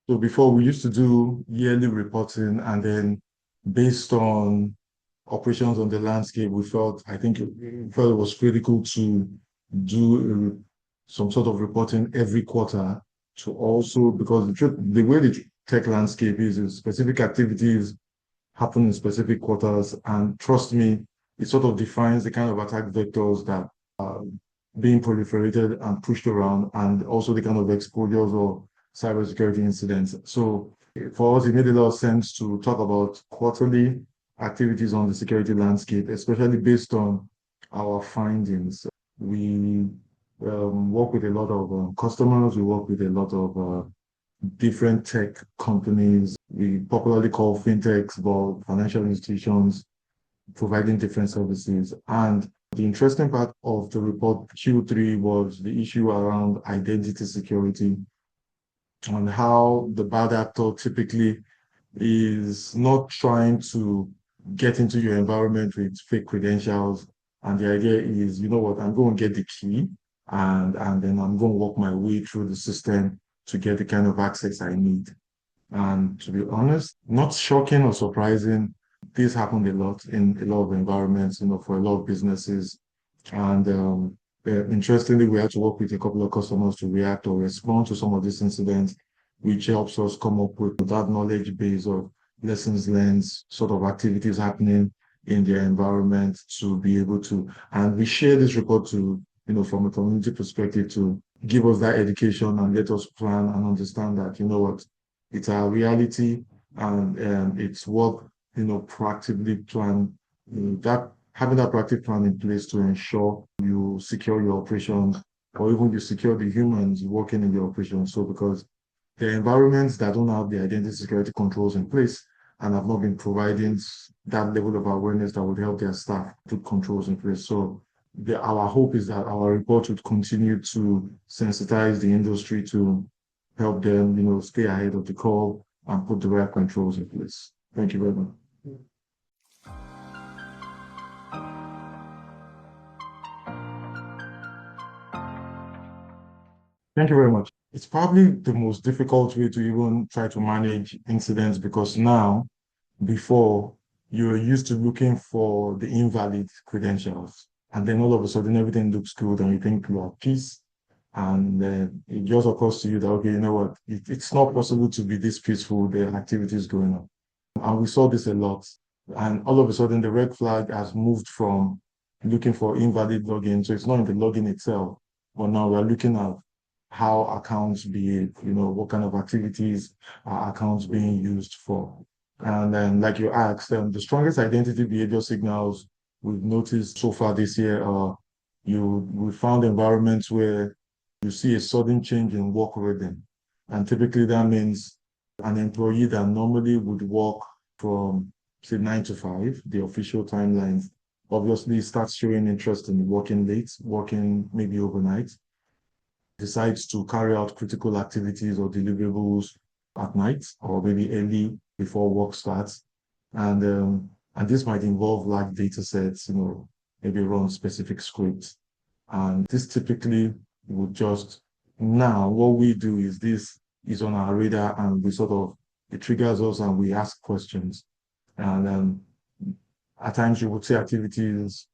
So before we used to do yearly reporting, and then based on operations on the landscape, I think we felt it was critical to do some sort of reporting every quarter to also, because the way the tech landscape is specific activities happen in specific quarters. And trust me, it sort of defines the kind of attack vectors that are being proliferated and pushed around, and also the kind of exposures or cybersecurity incidents. So for us, it made a lot of sense to talk about quarterly activities on the security landscape, especially based on our findings. We work with a lot of customers, we work with a lot of different tech companies. We popularly call FinTechs, but financial institutions providing different services. And the interesting part of the report Q3 was the issue around identity security and how the bad actor typically is not trying to get into your environment with fake credentials. And the idea is, you know what, I'm going to get the key and then I'm going to work my way through the system to get the kind of access I need. And to be honest, not shocking or surprising, this happened a lot in a lot of environments, for a lot of businesses. And interestingly, we had to work with a couple of customers to react or respond to some of these incidents, which helps us come up with that knowledge base of lessons learned, sort of activities happening in their environment to be able to, and we share this report to, from a community perspective to give us that education and let us plan and understand that, what, it's our reality and it's what, proactively plan that having that proactive plan in place to ensure you secure your operations or even you secure the humans working in the operations. So because there are environments that don't have the identity security controls in place and have not been providing that level of awareness that would help their staff put controls in place. So our hope is that our report would continue to sensitize the industry to help them, stay ahead of the curve and put the right controls in place. Thank you very much. Thank you very much. It's probably the most difficult way to even try to manage incidents because now, before, you're used to looking for the invalid credentials. And then all of a sudden, everything looks good and you think you are at peace. And then it just occurs to you that, okay, you know what, it's not possible to be this peaceful, there are activities going on. And we saw this a lot. And all of a sudden, the red flag has moved from looking for invalid login. So it's not in the login itself, but now we're looking at how accounts behave, what kind of activities are accounts being used for. And then, like you asked, the strongest identity behavior signals we've noticed so far this year are we found environments where you see a sudden change in work rhythm. And typically that means an employee that normally would work from, say, 9 to 5, the official timelines, obviously starts showing interest in working late, working maybe overnight, decides to carry out critical activities or deliverables at night or maybe early before work starts. And this might involve large data sets, maybe run specific scripts. And this typically would just, now what we do is this is on our radar and it triggers us and we ask questions. And at times you would see activities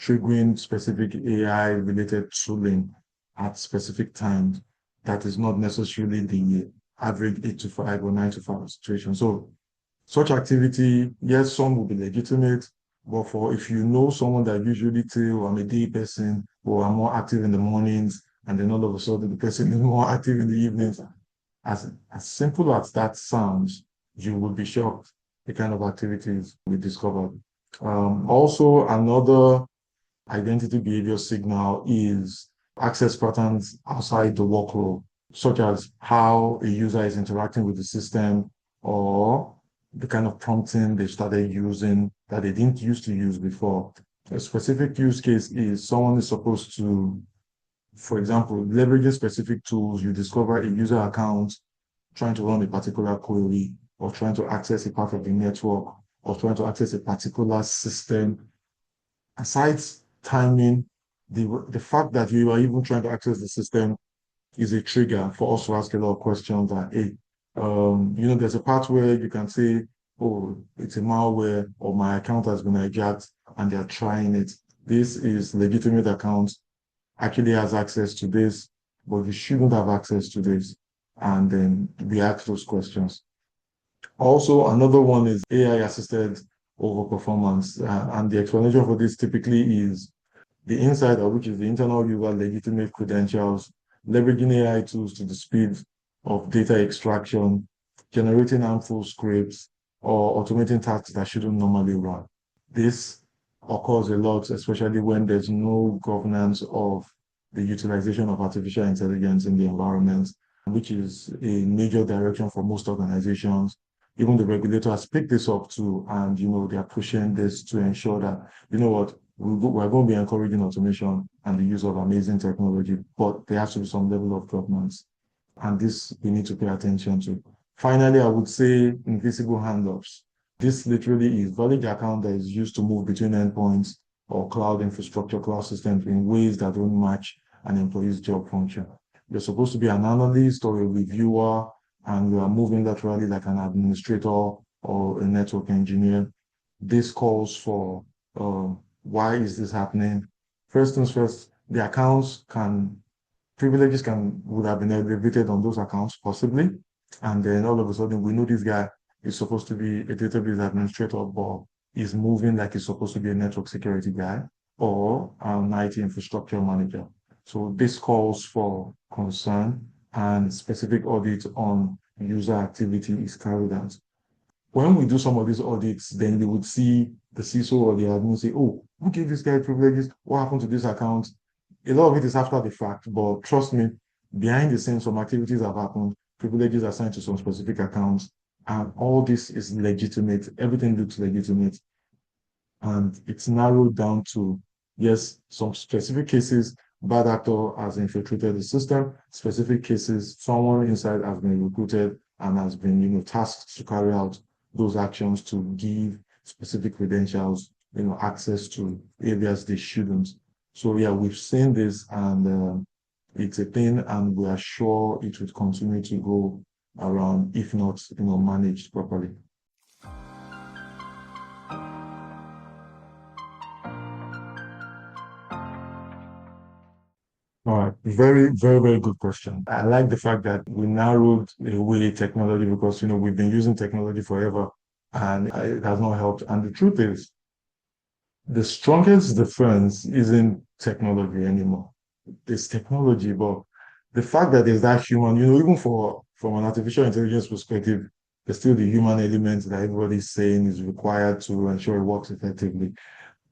triggering specific AI related tooling at specific times that is not necessarily the average 8 to 5 or 9 to 5 situation. So such activity, yes, some will be legitimate, but if you know someone that usually tell I'm a day person or I'm more active in the mornings, and then all of a sudden the person is more active in the evenings, as simple as that sounds, you will be shocked the kind of activities we discovered. Also, another identity behavior signal is access patterns outside the workflow, such as how a user is interacting with the system or the kind of prompting they started using that they didn't used to use before. A specific use case is someone is supposed to, for example, leveraging specific tools, you discover a user account trying to run a particular query or trying to access a part of the network or trying to access a particular system. Aside timing, the fact that you are even trying to access the system is a trigger for us to ask a lot of questions that, hey, There's a part where you can say, oh, it's a malware or my account has been hijacked and they're trying it. This is legitimate account actually has access to this, but you shouldn't have access to this. And then we ask those questions. Also, another one is AI assisted overperformance. And the explanation for this typically is the insider, which is the internal user legitimate credentials, leveraging AI tools to the speed of data extraction, generating harmful scripts, or automating tasks that shouldn't normally run. This occurs a lot, especially when there's no governance of the utilization of artificial intelligence in the environment, which is a major direction for most organizations. Even the regulator has picked this up too, and they are pushing this to ensure that, we're going to be encouraging automation and the use of amazing technology, but there has to be some level of governance. And this we need to pay attention to. Finally, I would say invisible handoffs. This literally is valid account that is used to move between endpoints or cloud infrastructure, cloud systems in ways that don't match an employee's job function. You're supposed to be an analyst or a reviewer, and you are moving laterally like an administrator or a network engineer. This calls for why is this happening? First things first, the accounts privileges would have been elevated on those accounts possibly, and then all of a sudden we know this guy is supposed to be a database administrator, but he's moving like he's supposed to be a network security guy or an IT infrastructure manager. So this calls for concern and specific audit on user activity is carried out. When we do some of these audits, then you would see the CISO or the admin say, oh, who gave this guy privileges? What happened to this account? A lot of it is after the fact, but trust me, behind the scenes, some activities have happened, privileges assigned to some specific accounts, and all this is legitimate. Everything looks legitimate. And it's narrowed down to, yes, some specific cases, bad actor has infiltrated the system, specific cases, someone inside has been recruited and has been, tasked to carry out those actions to give specific credentials, access to areas they shouldn't. So yeah, we've seen this, and it's a thing, and we are sure it will continue to go around if not, managed properly. All right, very, very, very good question. I like the fact that we narrowed away technology because we've been using technology forever, and it has not helped. And the truth is, the strongest defense isn't technology anymore. It's technology, but the fact that there's that human, even from an artificial intelligence perspective, there's still the human element that everybody's saying is required to ensure it works effectively.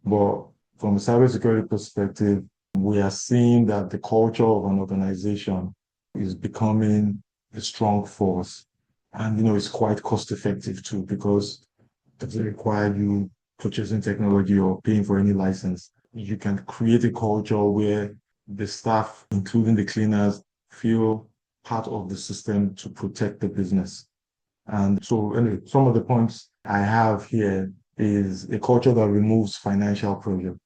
But from a cybersecurity perspective, we are seeing that the culture of an organization is becoming a strong force. And, it's quite cost effective too, because it doesn't require you purchasing technology or paying for any license. You can create a culture where the staff, including the cleaners, feel part of the system to protect the business. And so, anyway, some of the points I have here is a culture that removes financial pressure.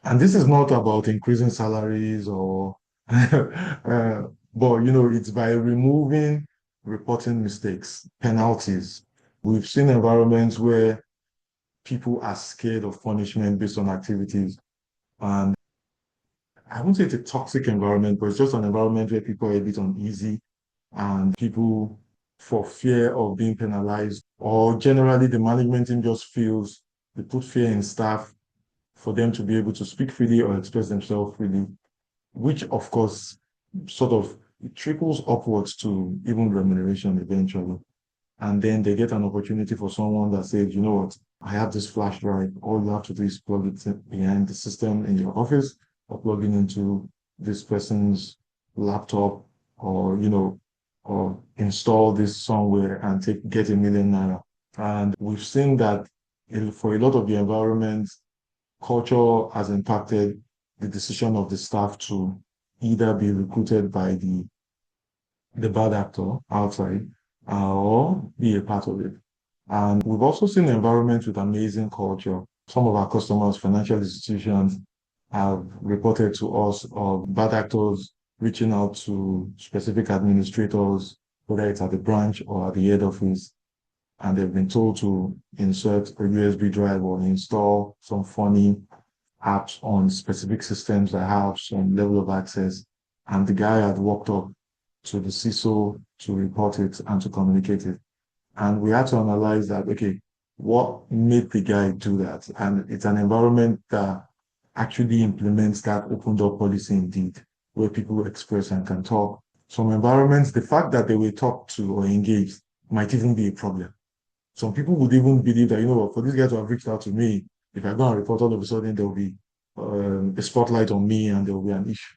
And this is not about increasing salaries or, but it's by removing reporting mistakes, penalties. We've seen environments where people are scared of punishment based on activities. And I won't say it's a toxic environment, but it's just an environment where people are a bit uneasy and people, for fear of being penalized, or generally the management team just feels they put fear in staff for them to be able to speak freely or express themselves freely, which of course sort of it trickles upwards to even remuneration eventually. And then they get an opportunity for someone that says, you know what, I have this flash drive. All you have to do is plug it behind the system in your office or plug it into this person's laptop or, or install this somewhere and get £1 million. And we've seen that for a lot of the environments, culture has impacted the decision of the staff to either be recruited by the bad actor outside or be a part of it. And we've also seen environments with amazing culture. Some of our customers, financial institutions, have reported to us of bad actors reaching out to specific administrators whether it's at the branch or at the head office, and they've been told to insert a USB drive or install some funny apps on specific systems that have some level of access. And the guy had walked up to the CISO to report it and to communicate it. And we had to analyze that, okay, what made the guy do that? And it's an environment that actually implements that open door policy indeed, where people express and can talk. Some environments, the fact that they were talked to or engaged might even be a problem. Some people would even believe that, for these guys to have reached out to me, if I go and report, all of a sudden there will be a spotlight on me and there will be an issue.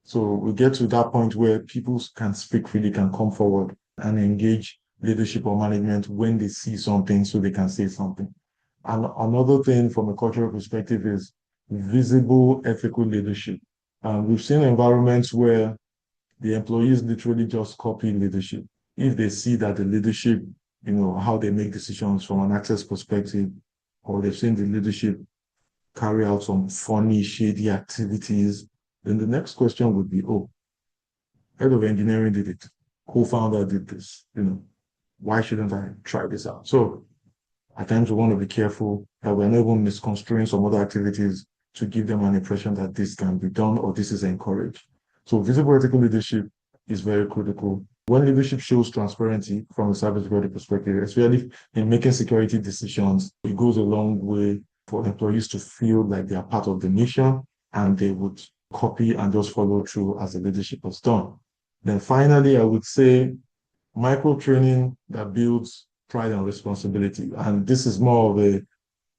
So we get to that point where people can speak freely, can come forward and engage leadership or management when they see something so they can say something. And another thing from a cultural perspective is visible ethical leadership. We've seen environments where the employees literally just copy leadership. If they see that the leadership, how they make decisions from an access perspective, or they've seen the leadership carry out some funny, shady activities, then the next question would be, oh, head of engineering did it, co-founder did this, why shouldn't I try this out? So at times we want to be careful that we're not even misconstruing some other activities to give them an impression that this can be done or this is encouraged. So visible ethical leadership is very critical. When leadership shows transparency from a cybersecurity perspective, especially in making security decisions, it goes a long way for employees to feel like they are part of the mission and they would copy and just follow through as the leadership has done. Then finally, I would say micro training that builds pride and responsibility. And this is more of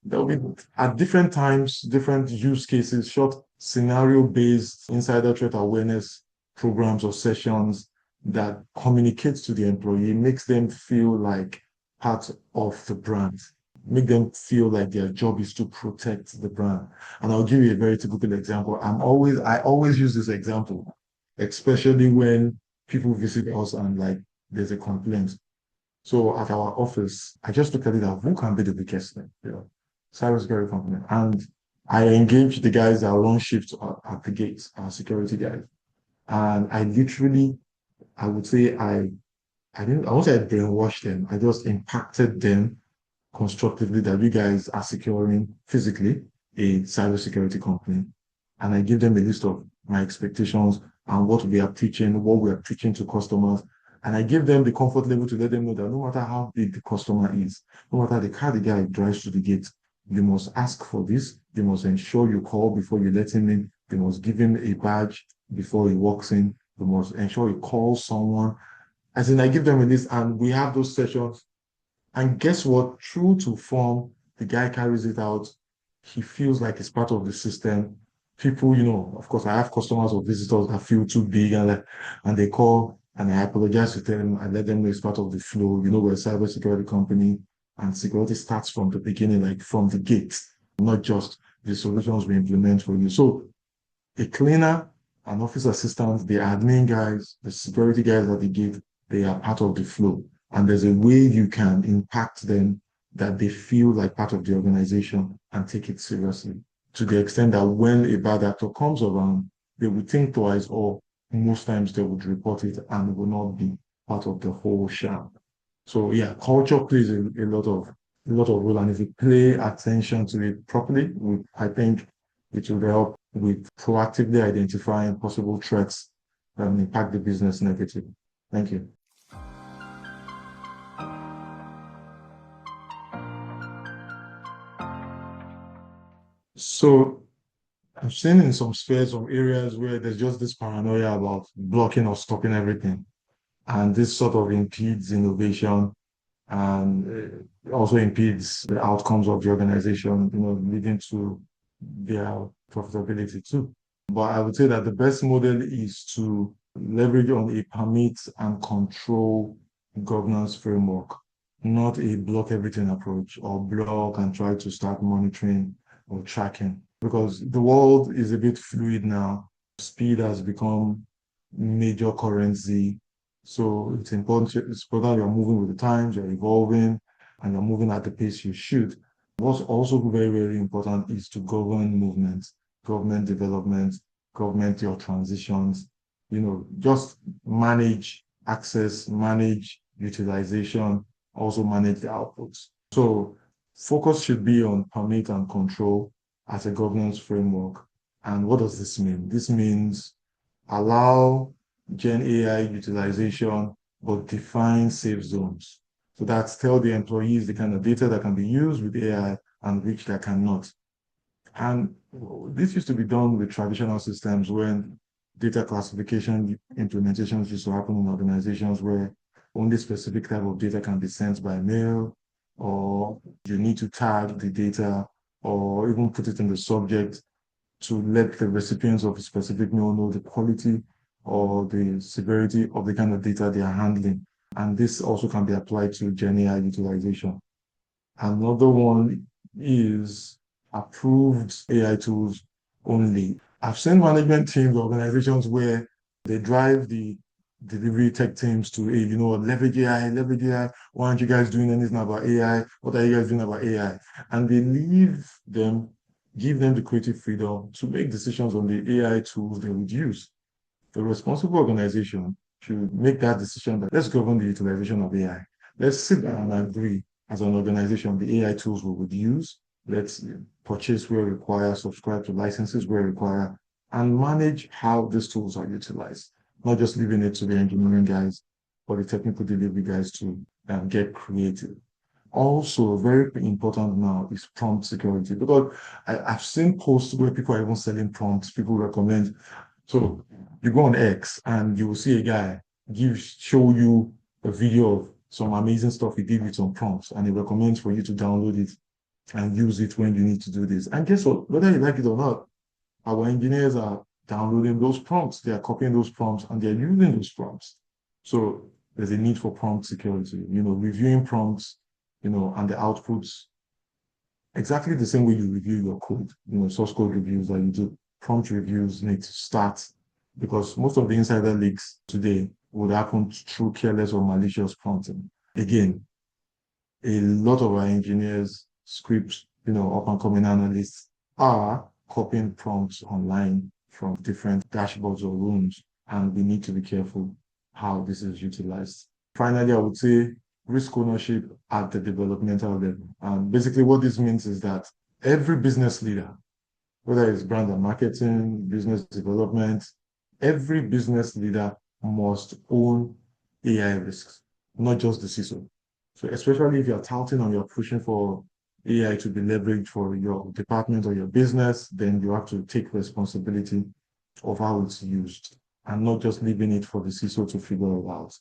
there'll be at different times, different use cases, short scenario-based insider threat awareness programs or sessions that communicates to the employee, makes them feel like part of the brand, make them feel like their job is to protect the brand. And I'll give you a very typical example. I always use this example, especially when people visit us and like there's a complaint. So at our office, I just look at it as who can be the biggest thing, cybersecurity company. And I engage the guys that run shifts at the gates, our security guys. And I literally, I would say I won't say I brainwashed them. I just impacted them constructively that you guys are securing physically a cybersecurity company. And I give them a list of my expectations and what we are teaching, what we are teaching to customers. And I give them the comfort level to let them know that no matter how big the customer is, no matter the car the guy drives to the gate, you must ask for this. You must ensure you call before you let him in. You must give him a badge before he walks in. You must ensure you call someone. As in, I give them a list and we have those sessions. And guess what? True to form, the guy carries it out. He feels like it's part of the system. People, of course, I have customers or visitors that feel too big and they call and I apologize to them. I let them know it's part of the flow. We're a cybersecurity company and security starts from the beginning, like from the gate, not just the solutions we implement for you. So a cleaner, an office assistant, the admin guys, the security guys at the gate, they are part of the flow. And there's a way you can impact them that they feel like part of the organization and take it seriously to the extent that when a bad actor comes around, they would think twice or most times they would report it and will not be part of the whole sham. So yeah, culture plays a lot of role. And if you pay attention to it properly, I think it will help with proactively identifying possible threats that impact the business negatively. Thank you. So I've seen in some spheres, some areas where there's just this paranoia about blocking or stopping everything. And this sort of impedes innovation and also impedes the outcomes of the organization, leading to their profitability too. But I would say that the best model is to leverage on a permit and control governance framework, not a block everything approach or block and try to start monitoring or tracking. Because the world is a bit fluid now. Speed has become major currency. So it's important you're moving with the times, you're evolving, and you're moving at the pace you should. What's also very, very important is to govern movements, government development, government your transitions, just manage access, manage utilization, also manage the outputs. So focus should be on permit and control as a governance framework. And what does this mean? This means allow Gen AI utilization, but define safe zones. So that's tell the employees the kind of data that can be used with AI and which that cannot. And this used to be done with traditional systems when data classification implementations used to happen in organizations where only specific type of data can be sent by mail, or you need to tag the data or even put it in the subject to let the recipients of a specific mail know the quality or the severity of the kind of data they are handling. And this also can be applied to Gen AI utilization. Another one is approved AI tools only. I've seen management teams, organizations where they drive the delivery tech teams to, hey, leverage AI, leverage AI. Why aren't you guys doing anything about AI? What are you guys doing about AI? And they leave them, give them the creative freedom to make decisions on the AI tools they would use. The responsible organization should make that decision that let's govern the utilization of AI. Let's sit down and agree as an organization the AI tools we would use. Let's purchase where required, subscribe to licenses where required, and manage how these tools are utilized. Not just leaving it to the engineering guys or the technical delivery guys to get creative. Also, very important now is prompt security, because I've seen posts where people are even selling prompts. People recommend, so you go on X and you will see a guy show you a video of some amazing stuff he did with some prompts, and he recommends for you to download it and use it when you need to do this. And guess what? Whether you like it or not, our engineers are downloading those prompts, they are copying those prompts, and they're using those prompts. So there's a need for prompt security, reviewing prompts, and the outputs exactly the same way you review your code, source code reviews that you do. Prompt reviews need to start, because most of the insider leaks today would happen through careless or malicious prompting. Again, a lot of our engineers, scripts, up and coming analysts are copying prompts online from different dashboards or rooms, and we need to be careful how this is utilized. Finally, I would say risk ownership at the developmental level. And basically what this means is that every business leader, whether it's brand and marketing, business development, every business leader must own AI risks, not just the CISO. So especially if you're touting or you're pushing for AI to be leveraged for your department or your business, then you have to take responsibility of how it's used and not just leaving it for the CISO to figure it out.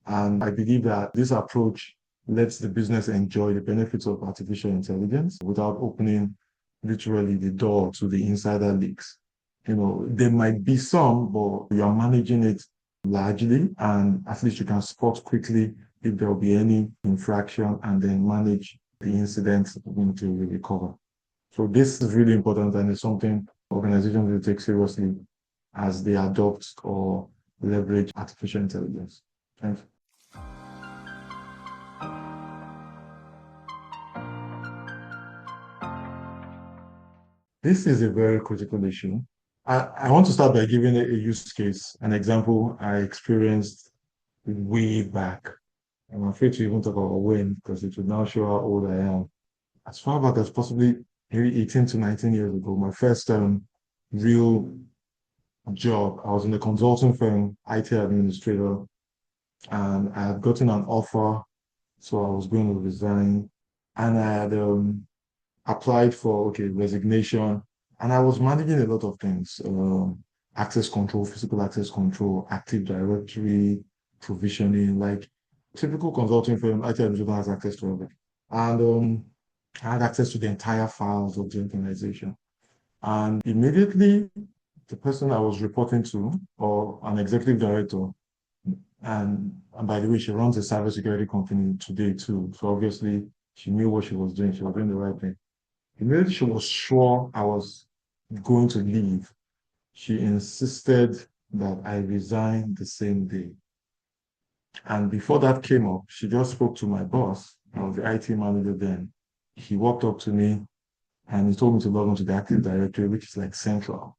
And I believe that this approach lets the business enjoy the benefits of artificial intelligence without opening literally the door to the insider leaks. There might be some, but you are managing it largely, and at least you can spot quickly if there will be any infraction and then manage the incident to recover. So this is really important, and it's something organizations will take seriously as they adopt or leverage artificial intelligence. Thanks. This is a very critical issue. I want to start by giving a use case, an example I experienced way back. I'm afraid to even talk about when, because it would now show how old I am. As far back as possibly maybe 18 to 19 years ago, my first real job, I was in a consulting firm, IT administrator, and I had gotten an offer, so I was going to resign. And I had applied for resignation, and I was managing a lot of things: access control, physical access control, Active Directory, provisioning, like typical consulting firm. IT administration has access to everything, and I had access to the entire files of the organization. And immediately, the person I was reporting to, or an executive director, and by the way, she runs a cybersecurity company today too. So obviously, she knew what she was doing. She was doing the right thing. Immediately she was sure I was going to leave, she insisted that I resign the same day. And before that came up, she just spoke to my boss. I was the IT manager then. He walked up to me and he told me to log on to the Active Directory, which is like central.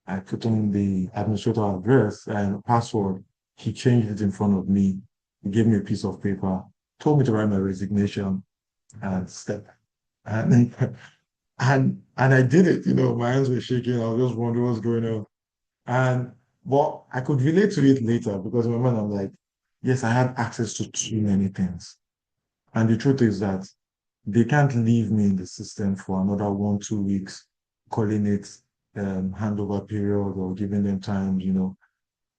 I put in the administrator address and password He changed it in front of me. He gave me a piece of paper, told me to write my resignation and step. And and I did it. My hands were shaking. I was just wondering what's going on. And but I could relate to it later because in my mind I'm like, yes, I had access to too many things. And the truth is that they can't leave me in the system for another 1, 2 weeks, calling it handover period or giving them time.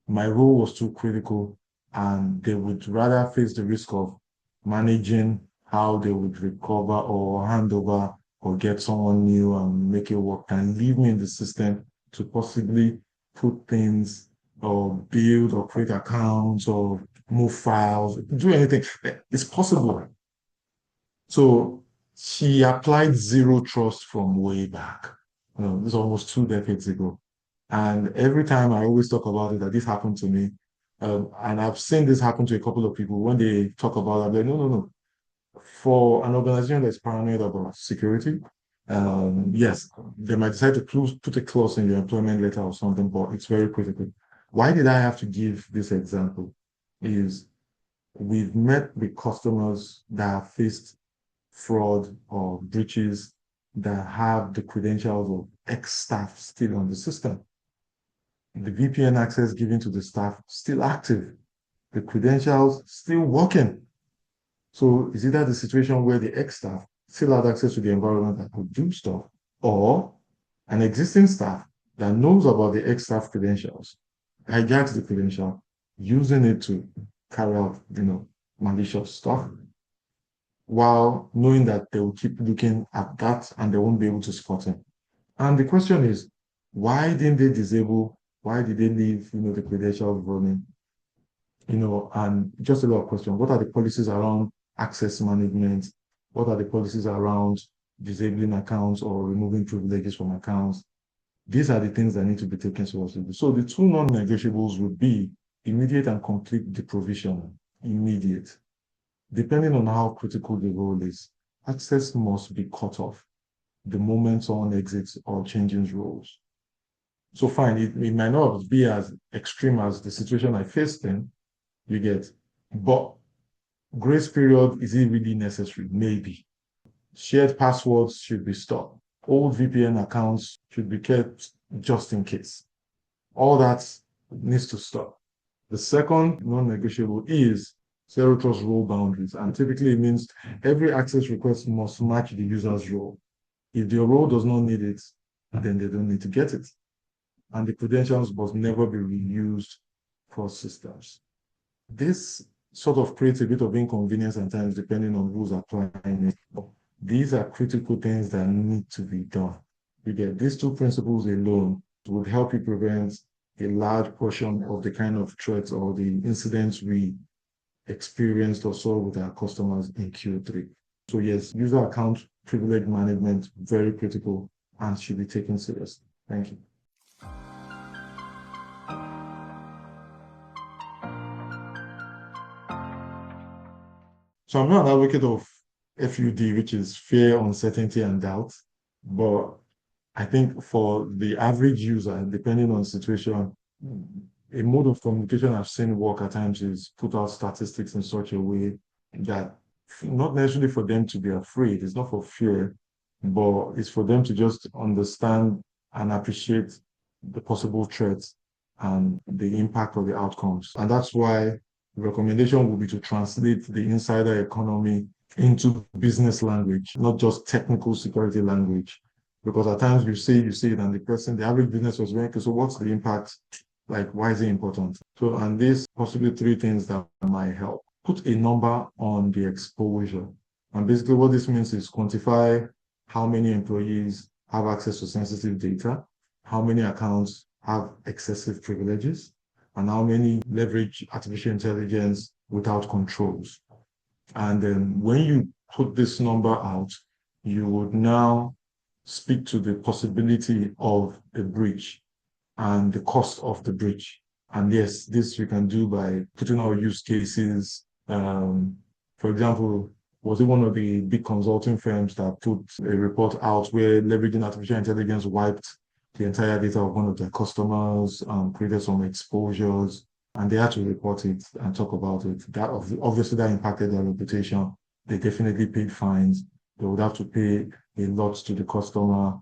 My role was too critical, and they would rather face the risk of managing how they would recover or hand over or get someone new and make it work than leave me in the system to possibly put things or build or create accounts or move files, do anything. It's possible. So she applied zero trust from way back. This is almost 2 decades ago. And every time I always talk about it, that this happened to me. And I've seen this happen to a couple of people when they talk about it, I'm like, no, no, no. For an organization that's paranoid about security, yes, they might decide to put a clause in your employment letter or something, but it's very critical. Why did I have to give this example? Is we've met with customers that have faced fraud or breaches that have the credentials of ex-staff still on the system. The VPN access given to the staff still active, the credentials still working. So is either the situation where the ex-staff still had access to the environment that could do stuff, or an existing staff that knows about the ex-staff credentials, hijacks the credential, using it to carry out, malicious stuff, while knowing that they will keep looking at that and they won't be able to spot him. And the question is, why didn't they disable? Why did they leave, the credentials running? And just a lot of questions. What are the policies around access management? What are the policies around disabling accounts or removing privileges from accounts? These are the things that need to be taken seriously. So the two non-negotiables would be immediate and complete deprovisioning. Immediate. Depending on how critical the role is, access must be cut off the moment someone exits or changes roles. So fine, it might not be as extreme as the situation I faced then, you get, but grace period, is it really necessary? Maybe. Shared passwords should be stopped. Old VPN accounts should be kept just in case. All that needs to stop. The second non-negotiable is zero trust role boundaries. And typically it means every access request must match the user's role. If their role does not need it, then they don't need to get it. And the credentials must never be reused for systems. This sort of creates a bit of inconvenience at times depending on who's applying it. But these are critical things that need to be done. You get these two principles alone would help you prevent a large portion of the kind of threats or the incidents we experienced or saw with our customers in Q3. So yes, user account privilege management, very critical and should be taken seriously. Thank you. So I'm not an advocate of FUD, which is fear, uncertainty, and doubt. But I think for the average user, depending on the situation, a mode of communication I've seen work at times is put out statistics in such a way that not necessarily for them to be afraid, it's not for fear, but it's for them to just understand and appreciate the possible threats and the impact of the outcomes. And that's why the recommendation would be to translate the insider economy into business language, not just technical security language. Because at times you say it, and the average business was very, okay, so what's the impact? Like, why is it important? So, and these possibly three things that might help. Put a number on the exposure. And basically what this means is quantify how many employees have access to sensitive data, how many accounts have excessive privileges, and how many leverage artificial intelligence without controls. And then when you put this number out, you would now speak to the possibility of a breach and the cost of the breach. And yes, this we can do by putting our use cases. For example, was it one of the big consulting firms that put a report out where leveraging artificial intelligence wiped the entire data of one of their customers, created some exposures, and they had to report it and talk about it. That obviously that impacted their reputation. They definitely paid fines. They would have to pay a lot to the customer.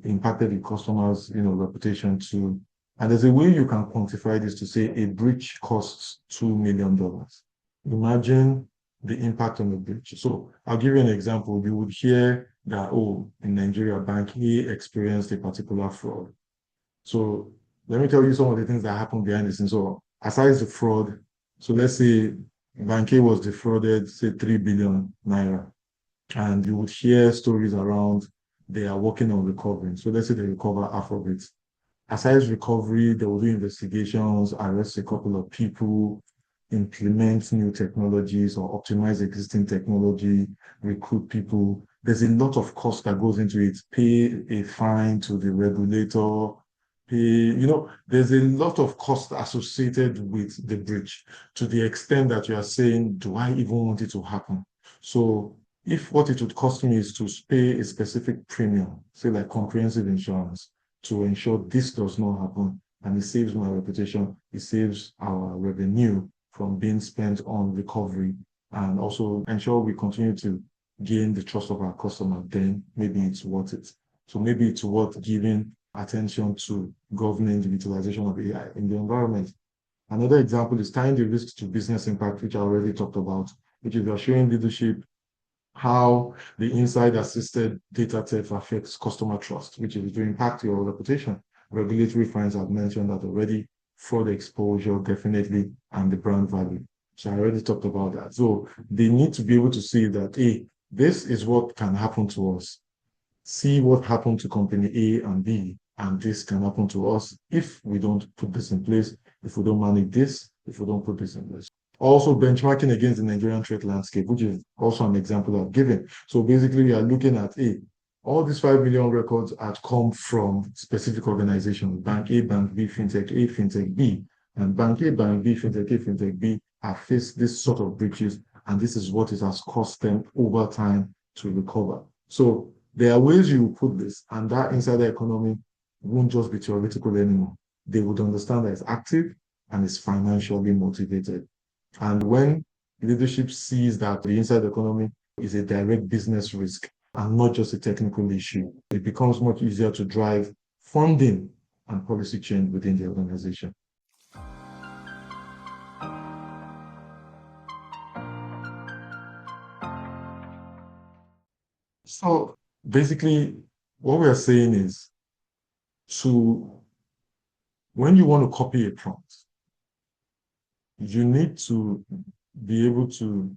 It impacted the customer's, reputation too. And there's a way you can quantify this to say a breach costs $2 million. Imagine the impact on the breach. So I'll give you an example. You would hear that, oh, in Nigeria, Bank A experienced a particular fraud. So let me tell you some of the things that happened behind the scenes. So aside the fraud, so let's say Bank A was defrauded, say 3 billion naira, and you would hear stories around they are working on recovering. So let's say they recover half of it. Aside recovery, they will do investigations, arrest a couple of people, implement new technologies or optimize existing technology, recruit people. There's a lot of cost that goes into it. Pay a fine to the regulator, there's a lot of cost associated with the breach to the extent that you are saying, do I even want it to happen? So if what it would cost me is to pay a specific premium, say like comprehensive insurance, to ensure this does not happen, and it saves my reputation, it saves our revenue from being spent on recovery, and also ensure we continue to gain the trust of our customer, then maybe it's worth it. So maybe it's worth giving attention to governing the utilization of AI in the environment. Another example is tying the risk to business impact, which I already talked about, which is you're showing leadership how the inside assisted data theft affects customer trust, which is to impact your reputation. Regulatory fines have mentioned that already, fraud exposure, definitely, and the brand value. So I already talked about that. So they need to be able to see that, hey, this is what can happen to us. See what happened to company A and B, and this can happen to us if we don't put this in place, if we don't manage this, if we don't put this in place. Also benchmarking against the Nigerian threat landscape, which is also an example I've given. So basically, we are looking at all these 5 million records had come from specific organizations, Bank A, Bank B, FinTech A, FinTech B. And Bank A, Bank B, FinTech A, FinTech B have faced this sort of breaches, and this is what it has cost them over time to recover. So there are ways you put this, and that insider economy won't just be theoretical anymore. They would understand that it's active and it's financially motivated. And when leadership sees that the inside economy is a direct business risk and not just a technical issue, it becomes much easier to drive funding and policy change within the organization. So basically, what we are saying is to when you want to copy a prompt, you need to be able to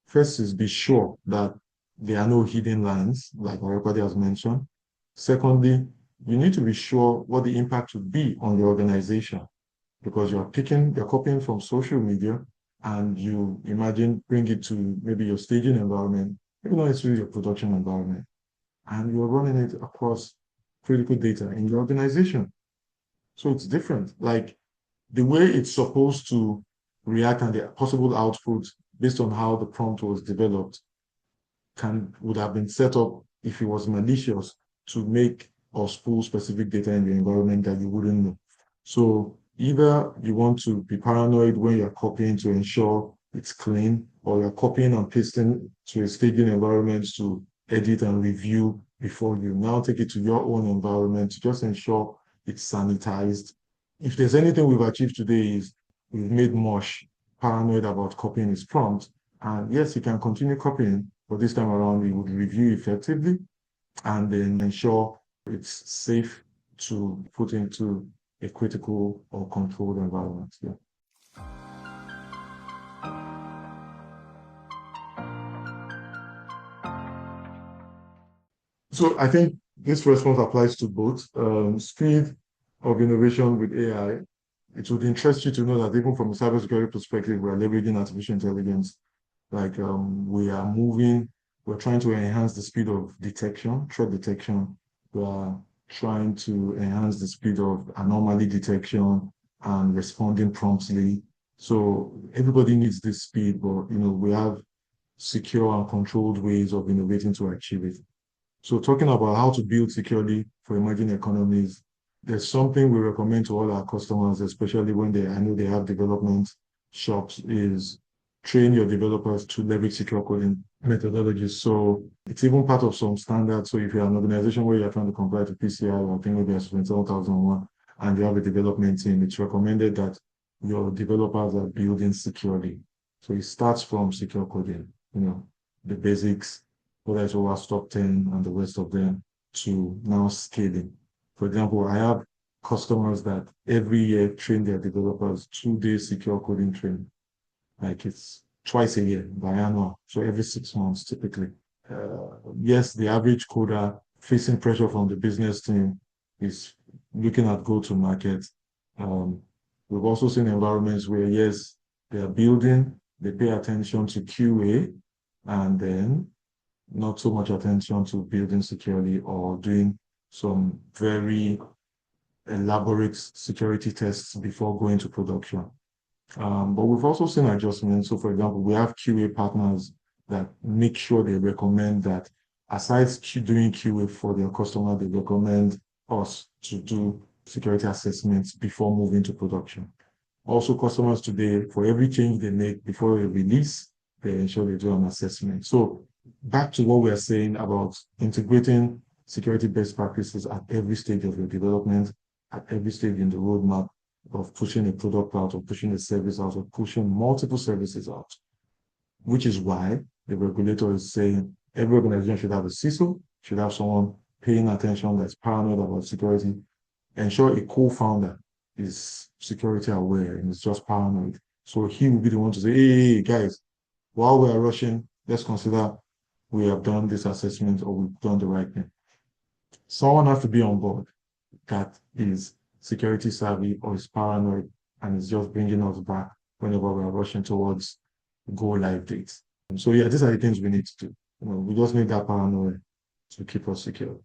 first is be sure that there are no hidden lines, like everybody has mentioned. Secondly, you need to be sure what the impact would be on the organization because you're copying from social media and you imagine bring it to maybe your staging environment, maybe not necessarily your production environment, and you're running it across critical data in your organization. So it's different. Like the way it's supposed to react and the possible output based on how the prompt was developed would have been set up if it was malicious to make or spool specific data in the environment that you wouldn't know. So either you want to be paranoid when you're copying to ensure it's clean, or you're copying and pasting to a staging environment to edit and review before you now take it to your own environment to just ensure it's sanitized. If there's anything we've achieved today is we've made Mosh paranoid about copying his prompt. And yes, he can continue copying, but this time around we would review effectively and then ensure it's safe to put into a critical or controlled environment. Yeah. So I think this response applies to both speed of innovation with AI. It would interest you to know that even from a cybersecurity perspective, we're leveraging artificial intelligence. Like we're trying to enhance the speed of detection, threat detection. We're trying to enhance the speed of anomaly detection and responding promptly. So everybody needs this speed, but we have secure and controlled ways of innovating to achieve it. So talking about how to build securely for emerging economies, there's something we recommend to all our customers, especially when I know they have development shops, is train your developers to leverage secure coding methodologies. So it's even part of some standards. So if you're an organization where you're trying to comply to PCI, or I think maybe as 27001, and you have a development team, it's recommended that your developers are building securely. So it starts from secure coding, the basics, whether it's OWASP top 10 and the rest of them, to now scaling. For example, I have customers that every year train their developers 2 days secure coding training. Like it's twice a year, biannual, so every 6 months typically. Yes, the average coder facing pressure from the business team is looking at go-to-market. We've also seen environments where, yes, they are building, they pay attention to QA, and then not so much attention to building securely or doing some very elaborate security tests before going to production. But we've also seen adjustments. So, for example, we have QA partners that make sure they recommend that, aside doing QA for their customer, they recommend us to do security assessments before moving to production. Also, customers today, for every change they make before a release, they ensure they do an assessment. So, back to what we are saying about integrating security best practices at every stage of your development, at every stage in the roadmap of pushing a product out, or pushing a service out, or pushing multiple services out, which is why the regulator is saying every organization should have a CISO, should have someone paying attention that's paranoid about security. Ensure a co-founder is security aware and is just paranoid. So he will be the one to say, hey, guys, while we are rushing, let's consider we have done this assessment or we've done the right thing. Someone has to be on board that is security savvy or is paranoid and is just bringing us back whenever we are rushing towards go live dates. So yeah, these are the things we need to do. We just need that paranoia to keep us secure.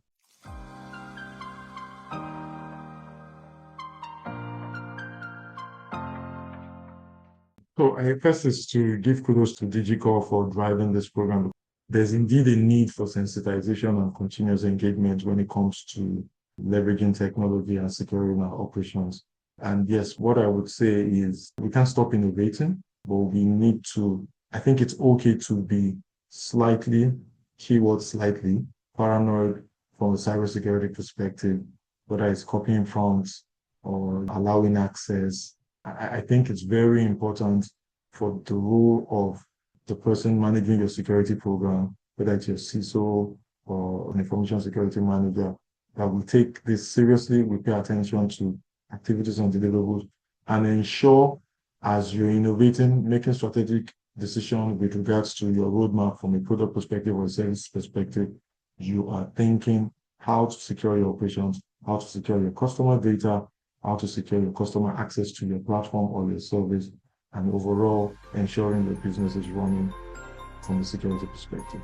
So first is to give kudos to DigiCore for driving this program. There's indeed a need for sensitization and continuous engagement when it comes to leveraging technology and securing our operations. And yes, what I would say is we can't stop innovating, but we need to, I think it's okay to be slightly, keyword slightly, paranoid from a cybersecurity perspective, whether it's copying prompts or allowing access. I think it's very important for the role of the person managing your security program, whether it's your CISO or an information security manager, that we take this seriously, we pay attention to activities and deliverables, and ensure as you're innovating, making strategic decisions with regards to your roadmap from a product perspective or a service perspective, you are thinking how to secure your operations, how to secure your customer data, how to secure your customer access to your platform or your service, and overall ensuring the business is running from a security perspective.